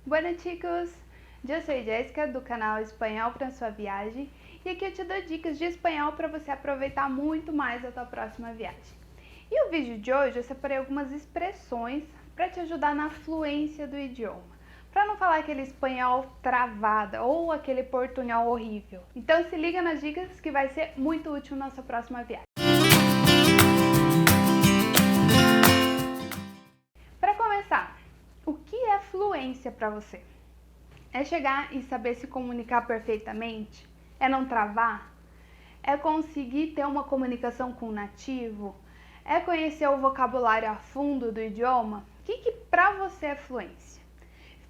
Buenas chicos! Eu sou Jéssica do canal Espanhol para sua viagem e aqui eu te dou dicas de espanhol para você aproveitar muito mais a tua próxima viagem. E o vídeo de hoje eu separei algumas expressões para te ajudar na fluência do idioma, para não falar aquele espanhol travado ou aquele portunhol horrível. Então se liga nas dicas que vai ser muito útil na sua próxima viagem. Para começar, o que é fluência para você? É chegar e saber se comunicar perfeitamente? É não travar? É conseguir ter uma comunicação com o nativo? É conhecer o vocabulário a fundo do idioma? O que para você é fluência?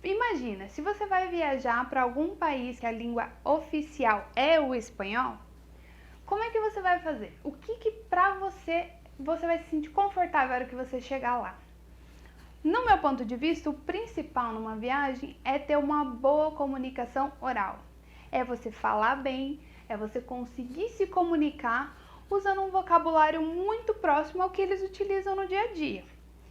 Imagina, se você vai viajar para algum país que a língua oficial é o espanhol, como é que você vai fazer? O que para você vai se sentir confortável na hora que você chegar lá? No meu ponto de vista, o principal numa viagem é ter uma boa comunicação oral. É você falar bem, é você conseguir se comunicar usando um vocabulário muito próximo ao que eles utilizam no dia a dia.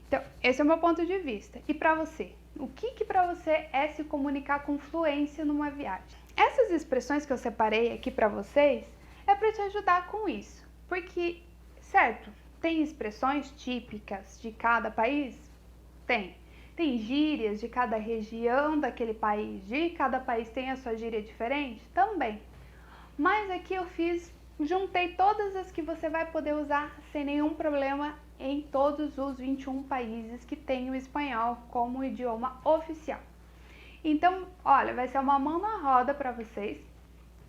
Então, esse é o meu ponto de vista. E para você? O que para você é se comunicar com fluência numa viagem? Essas expressões que eu separei aqui para vocês é para te ajudar com isso. Porque, certo, tem expressões típicas de cada país? Tem gírias de cada região daquele país, de cada país tem a sua gíria diferente? Também. Mas aqui eu juntei todas as que você vai poder usar sem nenhum problema em todos os 21 países que tem o espanhol como idioma oficial. Então, olha, vai ser uma mão na roda para vocês,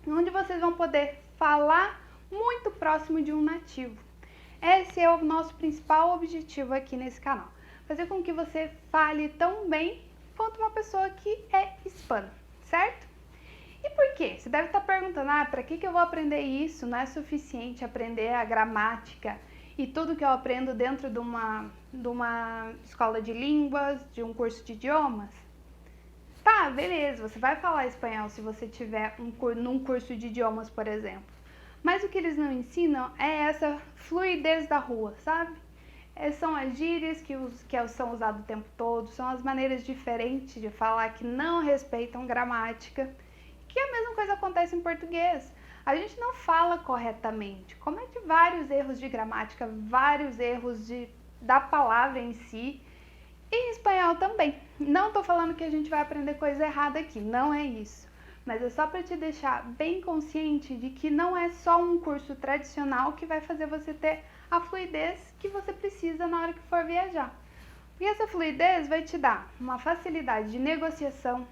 onde vocês vão poder falar muito próximo de um nativo. Esse é o nosso principal objetivo aqui nesse canal. Fazer com que você fale tão bem quanto uma pessoa que é hispana, certo? E por quê? Você deve estar perguntando, para que eu vou aprender isso? Não é suficiente aprender a gramática e tudo que eu aprendo dentro de uma escola de línguas, de um curso de idiomas? Tá, beleza, você vai falar espanhol se você tiver num curso de idiomas, por exemplo. Mas o que eles não ensinam é essa fluidez da rua, sabe? São as gírias que são usadas o tempo todo, são as maneiras diferentes de falar que não respeitam gramática, que a mesma coisa acontece em português. A gente não fala corretamente, comete vários erros de gramática, vários erros da palavra em si, e em espanhol também. Não estou falando que a gente vai aprender coisa errada aqui, não é isso. Mas é só para te deixar bem consciente de que não é só um curso tradicional que vai fazer você ter a fluidez que você precisa na hora que for viajar. E essa fluidez vai te dar uma facilidade de negociação.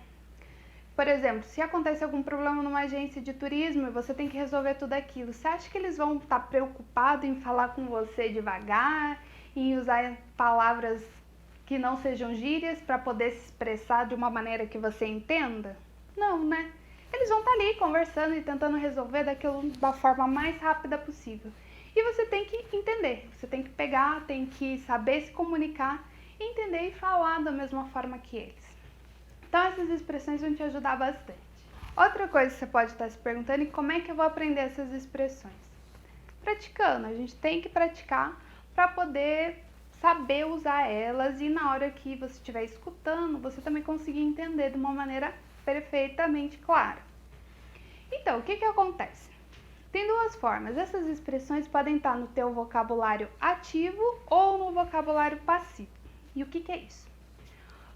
Por exemplo, se acontece algum problema numa agência de turismo e você tem que resolver tudo aquilo, você acha que eles vão estar preocupados em falar com você devagar, em usar palavras que não sejam gírias para poder se expressar de uma maneira que você entenda? Não, né? Eles vão estar ali conversando e tentando resolver daquilo da forma mais rápida possível. E você tem que entender, você tem que pegar, tem que saber se comunicar, entender e falar da mesma forma que eles. Então essas expressões vão te ajudar bastante. Outra coisa que você pode estar se perguntando é como é que eu vou aprender essas expressões? Praticando, a gente tem que praticar para poder saber usar elas e na hora que você estiver escutando, você também conseguir entender de uma maneira perfeitamente clara. Então, o que acontece? Tem duas formas, essas expressões podem estar no teu vocabulário ativo ou no vocabulário passivo. E o que é isso?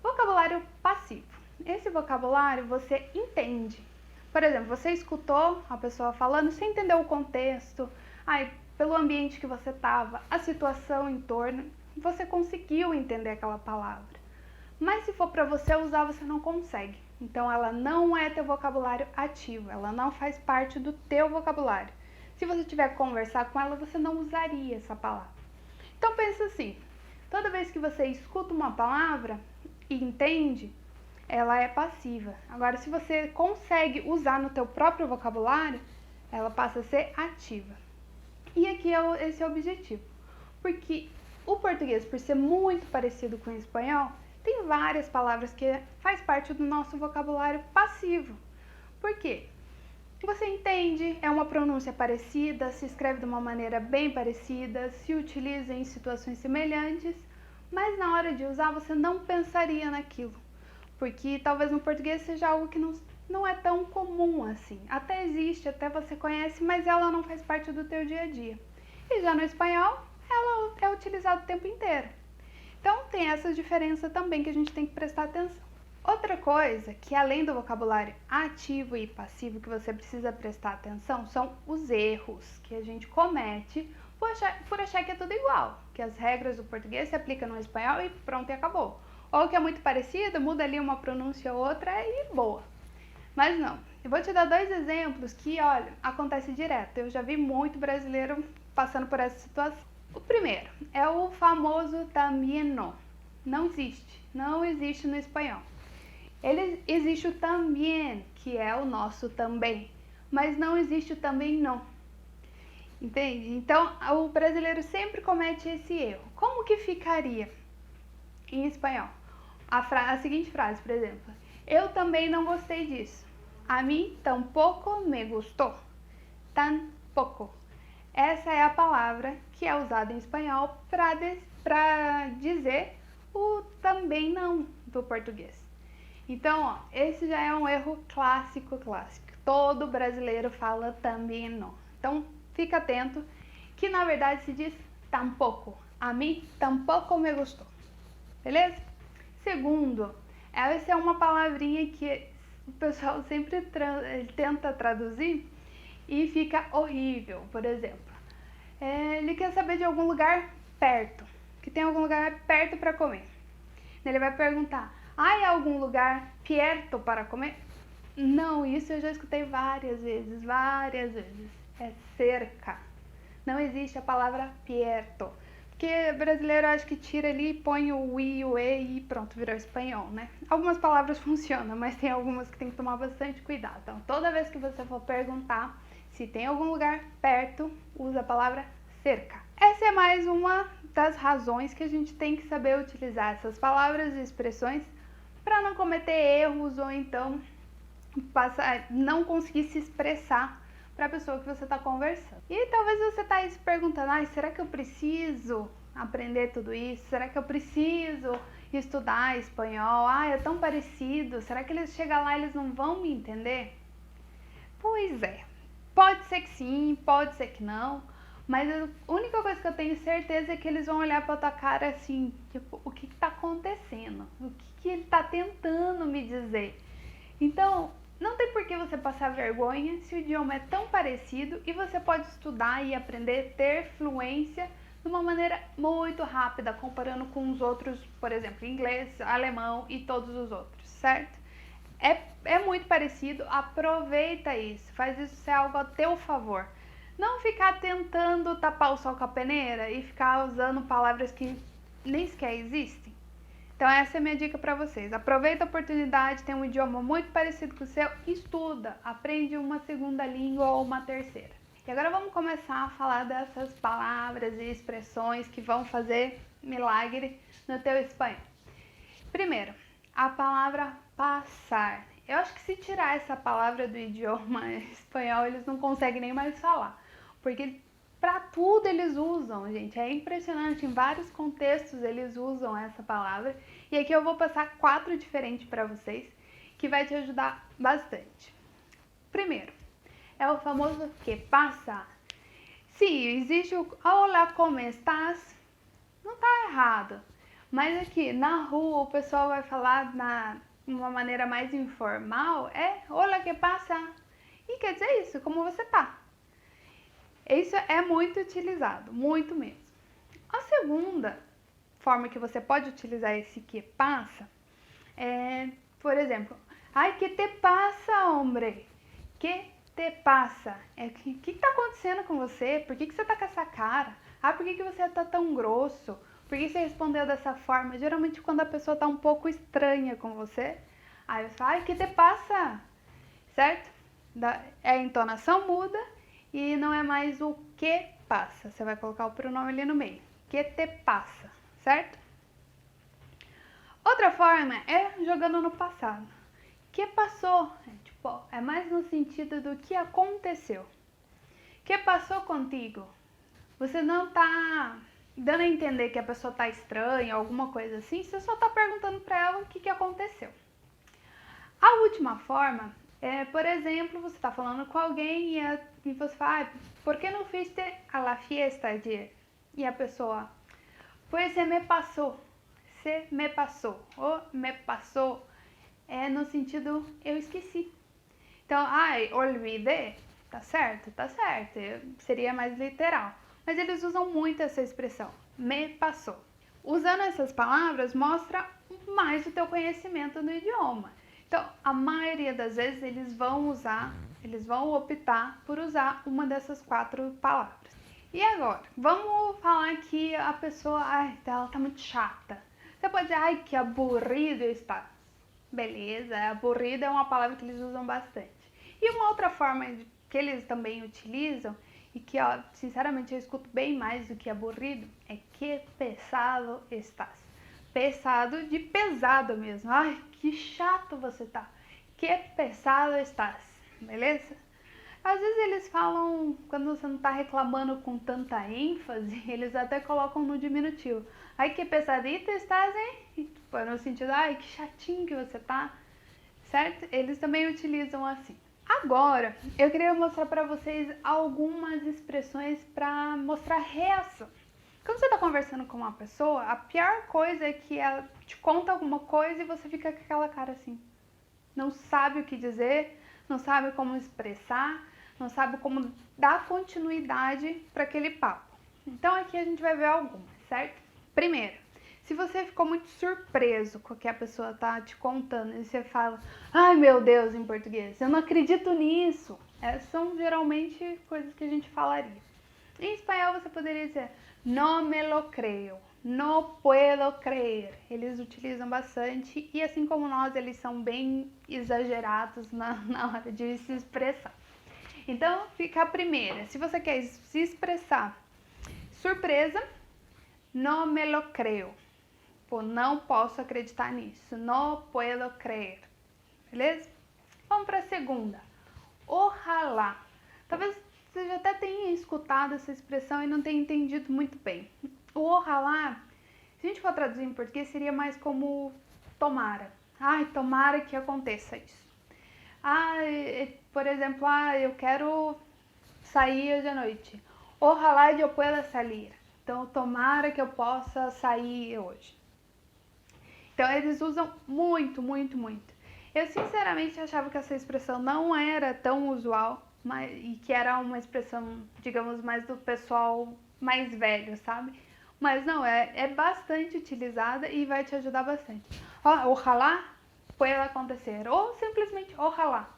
Vocabulário passivo. Esse vocabulário você entende. Por exemplo, você escutou a pessoa falando, você entendeu o contexto, pelo ambiente que você estava, a situação em torno, você conseguiu entender aquela palavra. Mas se for para você usar, você não consegue. Então ela não é teu vocabulário ativo, ela não faz parte do teu vocabulário. Se você tiver que conversar com ela, você não usaria essa palavra. Então pensa assim, toda vez que você escuta uma palavra e entende, ela é passiva. Agora, se você consegue usar no teu próprio vocabulário, ela passa a ser ativa. E aqui esse é o objetivo. Porque o português, por ser muito parecido com o espanhol, tem várias palavras que faz parte do nosso vocabulário passivo. Por quê? Você entende, é uma pronúncia parecida, se escreve de uma maneira bem parecida, se utiliza em situações semelhantes, mas na hora de usar você não pensaria naquilo. porque talvez no português seja algo que não é tão comum assim. Até existe, até você conhece, mas ela não faz parte do teu dia a dia. E já no espanhol, ela é utilizada o tempo inteiro. Então tem essa diferença também que a gente tem que prestar atenção. Outra coisa que além do vocabulário ativo e passivo que você precisa prestar atenção são os erros que a gente comete por achar que é tudo igual, que as regras do português se aplicam no espanhol e pronto e acabou. Ou que é muito parecido, muda ali uma pronúncia ou outra e boa. Mas não. Eu vou te dar 2 exemplos que, olha, acontece direto. Eu já vi muito brasileiro passando por essa situação. O primeiro é o famoso también no. Não existe no espanhol. Existe o también, que é o nosso também, mas não existe o também não. Entende? Então, o brasileiro sempre comete esse erro. Como que ficaria em espanhol? A seguinte frase, por exemplo. Eu também não gostei disso. A mim tampouco me gustou. Tampouco. Essa é a palavra que é usada em espanhol para dizer o também não do português. Então, ó, esse já é um erro clássico. Todo brasileiro fala também não. Então, fica atento que na verdade se diz tampouco. A mim tampouco me gustou. Beleza? Segundo, essa é uma palavrinha que o pessoal sempre tenta traduzir e fica horrível. Por exemplo, ele quer saber de algum lugar perto, que tem algum lugar perto para comer. Ele vai perguntar: há algum lugar perto para comer? Não, isso eu já escutei várias vezes. É cerca. Não existe a palavra perto. Porque brasileiro acho que tira ali, põe o i, o e e pronto, virou espanhol, né? Algumas palavras funcionam, mas tem algumas que tem que tomar bastante cuidado. Então, toda vez que você for perguntar se tem algum lugar perto, usa a palavra cerca. Essa é mais uma das razões que a gente tem que saber utilizar essas palavras e expressões para não cometer erros ou então não conseguir se expressar para a pessoa que você está conversando. E talvez você está aí se perguntando: será que eu preciso aprender tudo isso? Será que eu preciso estudar espanhol? É tão parecido. Será que eles chegam lá e eles não vão me entender? Pois é. Pode ser que sim, pode ser que não. Mas a única coisa que eu tenho certeza é que eles vão olhar pra tua cara assim, tipo, o que tá acontecendo? O que ele tá tentando me dizer? Então, não tem por que você passar vergonha se o idioma é tão parecido e você pode estudar e aprender, ter fluência de uma maneira muito rápida, comparando com os outros, por exemplo, inglês, alemão e todos os outros, certo? É muito parecido, aproveita isso, faz isso ser algo a teu favor. Não ficar tentando tapar o sol com a peneira e ficar usando palavras que nem sequer existem. Então essa é a minha dica para vocês. Aproveita a oportunidade, tem um idioma muito parecido com o seu, estuda, aprende uma segunda língua ou uma terceira. E agora vamos começar a falar dessas palavras e expressões que vão fazer milagre no teu espanhol. Primeiro, a palavra passar. Eu acho que se tirar essa palavra do idioma espanhol, eles não conseguem nem mais falar. Porque para tudo eles usam, gente. É impressionante. Em vários contextos eles usam essa palavra. E aqui eu vou passar 4 diferentes para vocês, que vai te ajudar bastante. Primeiro, é o famoso que passa. Sim, existe o hola, como estás? Não tá errado. Mas aqui, na rua, o pessoal vai falar de uma maneira mais informal, hola, que passa? E quer dizer isso, como você tá. Isso é muito utilizado, muito mesmo. A segunda forma que você pode utilizar esse que passa é, por exemplo, ai, que te passa, hombre? Que te passa? O que tá acontecendo com você? Por que você tá com essa cara? Por que você tá tão grosso? Por que você respondeu dessa forma? Geralmente quando a pessoa tá um pouco estranha com você, aí você fala, ai, que te passa? Certo? A entonação muda e não é mais o que passa. Você vai colocar o pronome ali no meio. Que te passa, certo? Outra forma é jogando no passado. Que passou? É mais no sentido do que aconteceu. Que passou contigo? Você não tá dando a entender que a pessoa tá estranha, alguma coisa assim. Você só tá perguntando pra ela o que aconteceu. última forma é, por exemplo, você está falando com alguém e você fala, por que não fuiste a la fiesta ayer? E a pessoa, pues se me passou, ou me passou, é no sentido eu esqueci. Então, olvidé, tá certo, seria mais literal. Mas eles usam muito essa expressão, me passou. Usando essas palavras mostra mais o teu conhecimento no idioma. Então, a maioria das vezes eles vão optar por usar uma dessas 4 palavras. E agora, vamos falar que a pessoa, ela tá muito chata. Você pode dizer, que aburrido está. Beleza, aburrido é uma palavra que eles usam bastante. E uma outra forma que eles também utilizam, e que, sinceramente, eu escuto bem mais do que aburrido, é que pesado estás. Pesado de pesado mesmo. Que chato você tá. Que pesado estás. Beleza? Às vezes eles falam, quando você não tá reclamando com tanta ênfase, eles até colocam no diminutivo. Que pesadito estás, hein? No sentido, que chatinho que você tá. Certo? Eles também utilizam assim. Agora, eu queria mostrar para vocês algumas expressões para mostrar reação. Quando você está conversando com uma pessoa, a pior coisa é que ela te conta alguma coisa e você fica com aquela cara assim. Não sabe o que dizer, não sabe como expressar, não sabe como dar continuidade para aquele papo. Então aqui a gente vai ver algumas, certo? Primeiro, se você ficou muito surpreso com o que a pessoa tá te contando e você fala, ai meu Deus, em português, eu não acredito nisso. Essas são geralmente coisas que a gente falaria. Em espanhol você poderia dizer, no me lo creo, no puedo creer. Eles utilizam bastante e assim como nós, eles são bem exagerados na hora de se expressar. Então, fica a primeira. Se você quer se expressar surpresa, no me lo creo. Não posso acreditar nisso. No puedo creer. Beleza? Vamos para a segunda. Ojalá. Talvez você já até tenha escutado essa expressão e não tenha entendido muito bem. O ojalá, se a gente for traduzir em português, seria mais como tomara. Tomara que aconteça isso. Por exemplo, eu quero sair hoje à noite. Ojalá eu pueda salir. Então, tomara que eu possa sair hoje. Então, eles usam muito, muito, muito. Eu, sinceramente, achava que essa expressão não era tão usual, e que era uma expressão, digamos, mais do pessoal mais velho, sabe? Mas não, é bastante utilizada e vai te ajudar bastante. Ojalá pueda acontecer. Ou simplesmente ojalá.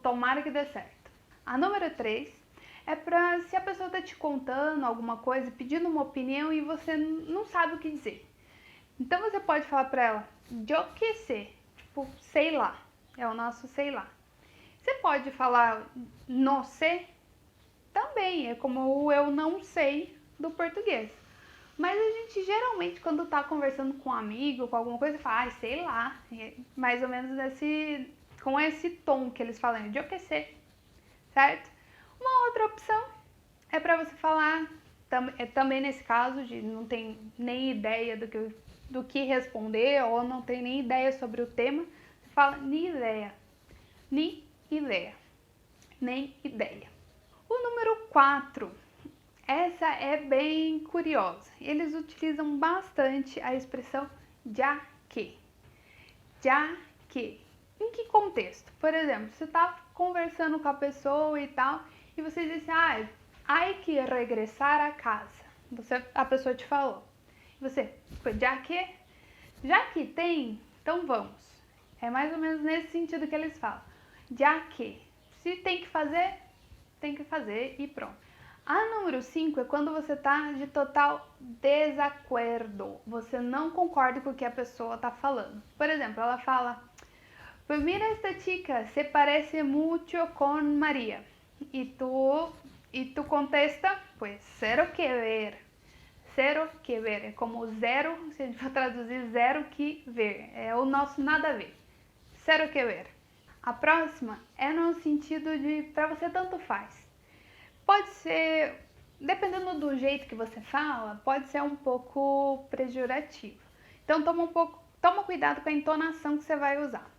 Tomara que dê certo. A número 3 é para se a pessoa tá te contando alguma coisa, pedindo uma opinião e você não sabe o que dizer. Então você pode falar para ela, yo que sé, sei lá. É o nosso sei lá. Você pode falar no sé, também é como o eu não sei do português. Mas a gente geralmente, quando tá conversando com um amigo, com alguma coisa, fala, sei lá. Mais ou menos com esse tom que eles falam, yo que sé, certo? Uma outra opção é para você falar, também nesse caso, de não tem nem ideia do que responder ou não tem nem ideia sobre o tema, você fala ni ideia, nem ideia. O número 4, essa é bem curiosa. Eles utilizam bastante a expressão ya que. Ya que. Em que contexto? Por exemplo, você está conversando com a pessoa e tal, e você diz assim, hay que regressar a casa. A pessoa te falou. Você, já que tem, então vamos. É mais ou menos nesse sentido que eles falam. Já que, se tem que fazer e pronto. A número 5 é quando você está de total desacordo. Você não concorda com o que a pessoa está falando. Por exemplo, ela fala, pues mira esta chica, se parece mucho con María. E tu contesta, pues cero que ver. Zero que ver, é como zero, se a gente for traduzir, zero que ver, é o nosso nada a ver. Zero que ver. A próxima é no sentido de, para você tanto faz. Pode ser, dependendo do jeito que você fala, pode ser um pouco pejorativo. Então toma cuidado com a entonação que você vai usar.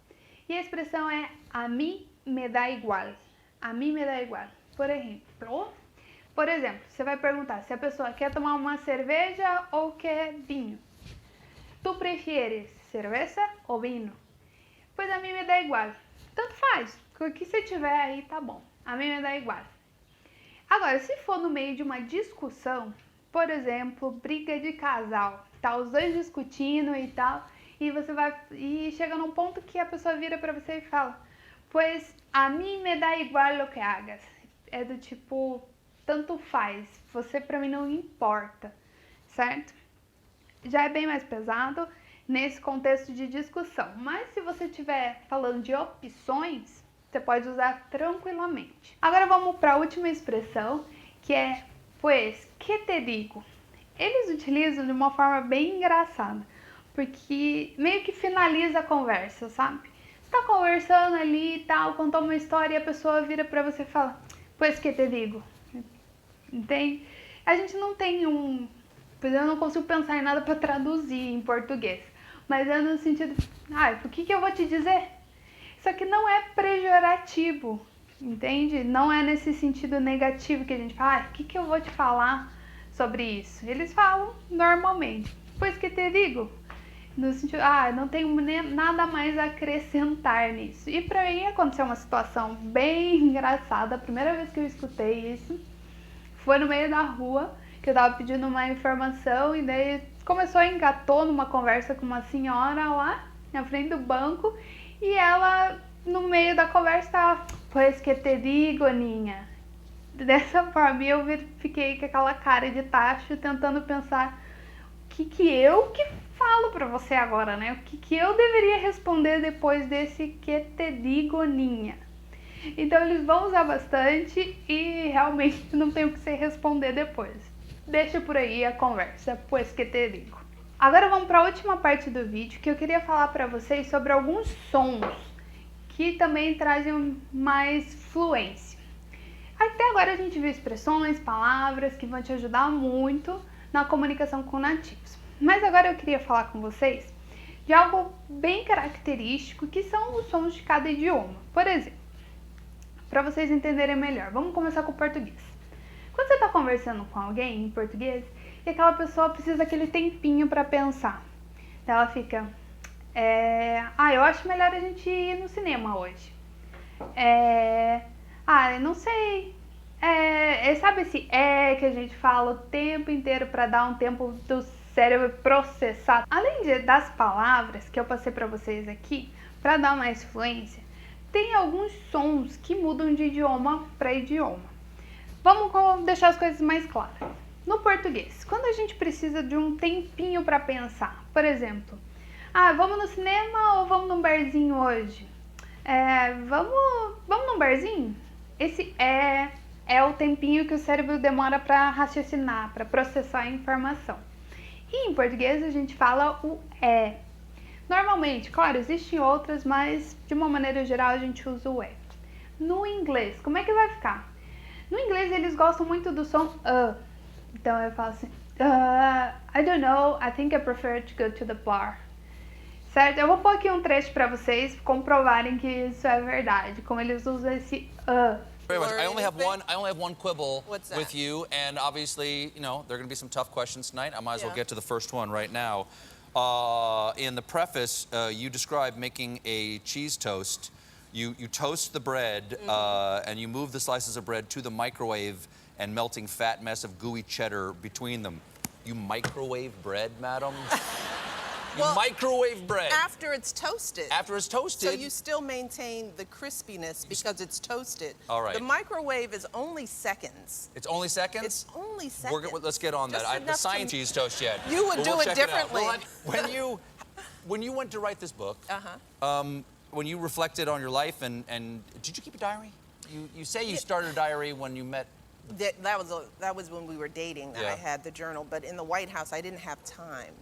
E a expressão é a mim me dá igual. A mim me dá igual. Por exemplo, você vai perguntar se a pessoa quer tomar uma cerveja ou quer vinho. Tu prefieres cerveja ou vinho? Pois a mim me dá igual. Tanto faz. O que você tiver aí tá bom. A mim me dá igual. Agora, se for no meio de uma discussão, por exemplo, briga de casal, tá os dois discutindo e tal, e chega num ponto que a pessoa vira pra você e fala: "Pois a mim me dá igual lo que hagas". É do tipo, tanto faz, você pra mim não importa, certo? Já é bem mais pesado nesse contexto de discussão, mas se você estiver falando de opções, você pode usar tranquilamente. Agora vamos para a última expressão, que é pues, que te digo? Eles utilizam de uma forma bem engraçada, porque meio que finaliza a conversa, sabe? Você tá conversando ali e tal, contou uma história e a pessoa vira para você e fala: "Pues que te digo?". Entende? A gente não tem pois eu não consigo pensar em nada para traduzir em português, mas é no sentido, o que eu vou te dizer? Só que não é pejorativo, entende? Não é nesse sentido negativo que a gente fala, o que eu vou te falar sobre isso? Eles falam normalmente, pois que te digo? No sentido, não tenho nada mais a acrescentar nisso. E pra mim aconteceu uma situação bem engraçada, a primeira vez que eu escutei isso, foi no meio da rua, que eu tava pedindo uma informação e daí engatou numa conversa com uma senhora lá, na frente do banco, e ela, no meio da conversa, tava, pois que te digo, Aninha. Dessa forma, eu fiquei com aquela cara de tacho, tentando pensar o que eu falo pra você agora, né? O que eu deveria responder depois desse que te digo, Aninha. Então, eles vão usar bastante e realmente não tem o que você responder depois. Deixa por aí a conversa, pois que te digo. Agora vamos para a última parte do vídeo, que eu queria falar para vocês sobre alguns sons que também trazem mais fluência. Até agora a gente viu expressões, palavras que vão te ajudar muito na comunicação com nativos. Mas agora eu queria falar com vocês de algo bem característico, que são os sons de cada idioma. Por exemplo, para vocês entenderem melhor, vamos começar com o português. Quando você está conversando com alguém em português e aquela pessoa precisa daquele tempinho para pensar, então ela fica, eu acho melhor a gente ir no cinema hoje. Eu não sei. Sabe esse que a gente fala o tempo inteiro para dar um tempo do cérebro processar? Além das palavras que eu passei para vocês aqui, para dar mais fluência, tem alguns sons que mudam de idioma para idioma. Vamos deixar as coisas mais claras. No português, quando a gente precisa de um tempinho para pensar, por exemplo, vamos no cinema ou vamos num barzinho hoje? Vamos num barzinho? Esse é o tempinho que o cérebro demora para raciocinar, para processar a informação. E em português a gente fala o é. Normalmente, claro, existem outras, mas de uma maneira geral a gente usa o é. No inglês, como é que vai ficar? No inglês eles gostam muito do som então eu falo assim, I don't know, I think I prefer to go to the bar. Certo? Eu vou pôr aqui um trecho para vocês comprovarem que isso é verdade, como eles usam esse Very much. I only have one quibble with you, and obviously, there are going to be some tough questions tonight. I might as well get to the first one right now. In the preface, you describe making a cheese toast. You toast the bread, and you move the slices of bread to the microwave and melting fat mess of gooey cheddar between them. You microwave bread, madam? You microwave bread. After it's toasted. After it's toasted. So you still maintain the crispiness because it's toasted. All right. The microwave is only seconds. It's only seconds? It's only seconds. Let's get on that. I haven't the science cheese toast yet. You would do it differently. When you went to write this book, when you reflected on your life, and did you keep a diary? You say you started a diary when you met. That was when we were dating. That I had the journal, but in the White House I didn't have time.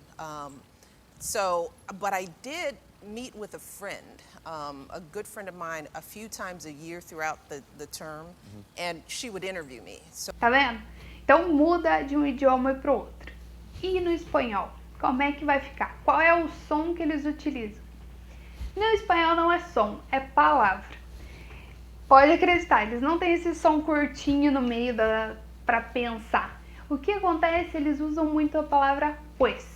But I did meet with a friend, a good friend of mine, a few times a year throughout the term, and she would interview me. Tá vendo? Então muda de um idioma para o outro. E no espanhol, como é que vai ficar? Qual é o som que eles utilizam? No espanhol não é som, é palavra. Pode acreditar, eles não têm esse som curtinho no meio para pensar. O que acontece? Eles usam muito a palavra pues.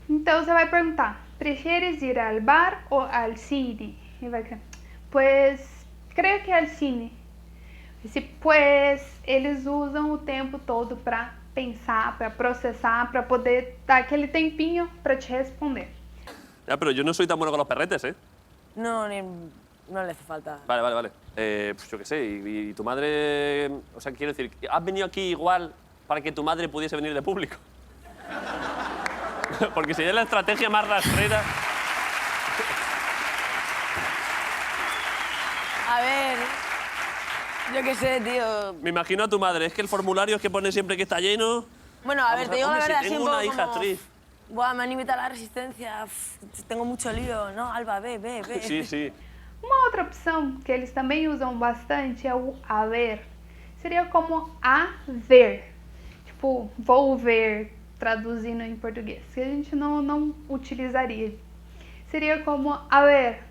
Então você vai perguntar, prefieres ir al bar ou al cine? E vai dizer, pues, creio que al cine. Esse pues, eles usam o tempo todo para pensar, para processar, para poder dar aquele tempinho para te responder. Ya, pero yo no soy tan bueno con los perretes, ¿eh? No, no le hace falta. Vale. Pues yo qué sé, y tu madre... O sea, quiero decir, ¿has venido aquí igual para que tu madre pudiese venir de público? Porque sería la estrategia más rastrera. A ver, yo qué sé, tío. Me imagino a tu madre, es que el formulario es que pone siempre que está lleno. Bueno, a ver, te digo la Hombre, verdad, si tengo siempre una hija como... actriz. Buah, me han invitado a la Resistencia, tengo mucho lío, ¿no? Alba, ve. Sí. Uma outra opção que eles também usam bastante é o haver. Seria como haver. Tipo, vou ver, traduzindo em português. Que a gente não utilizaria. Seria como haver.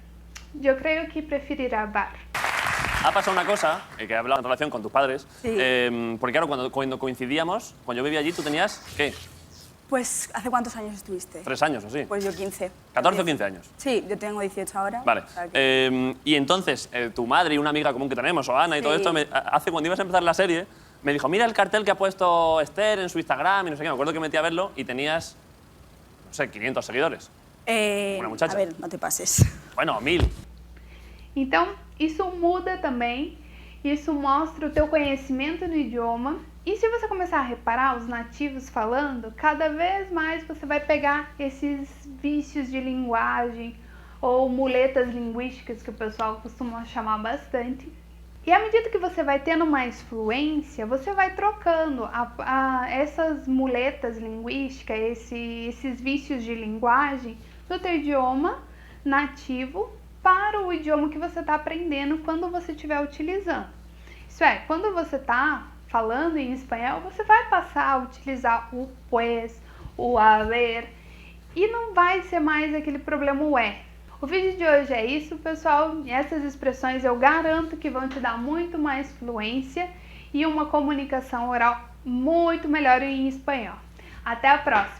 Eu creio que preferirá bar. Ha pasado una cosa, que he hablado en relación con tus padres, Sí. Porque claro, cuando coincidíamos, cuando yo vivía allí, tú tenías, ¿qué? Pues, ¿hace cuántos años estuviste? 3 años o así. Pues yo 15. 14 o 15 años. Sí, yo tengo 18 ahora. Vale. o sea que- Y entonces, tu madre y una amiga común que tenemos, o Ana y todo Sí. esto, cuando ibas a empezar la serie, me dijo, mira el cartel que ha puesto Esther en su Instagram y no sé qué. Me acuerdo que metí a verlo y tenías, no sé, 500 seguidores. Una muchacha. A ver, no te pases. Bueno, 1000. Então, isso muda também. Isso mostra o teu conhecimento no idioma. E se você começar a reparar os nativos falando, cada vez mais você vai pegar esses vícios de linguagem ou muletas linguísticas que o pessoal costuma chamar bastante. E à medida que você vai tendo mais fluência, você vai trocando essas muletas linguísticas, esses vícios de linguagem do teu idioma nativo para o idioma que você está aprendendo quando você estiver utilizando. Isso é, quando você está falando em espanhol, você vai passar a utilizar o pues, o haver, e não vai ser mais aquele problema o é. O vídeo de hoje é isso, pessoal. Essas expressões eu garanto que vão te dar muito mais fluência e uma comunicação oral muito melhor em espanhol. Até a próxima!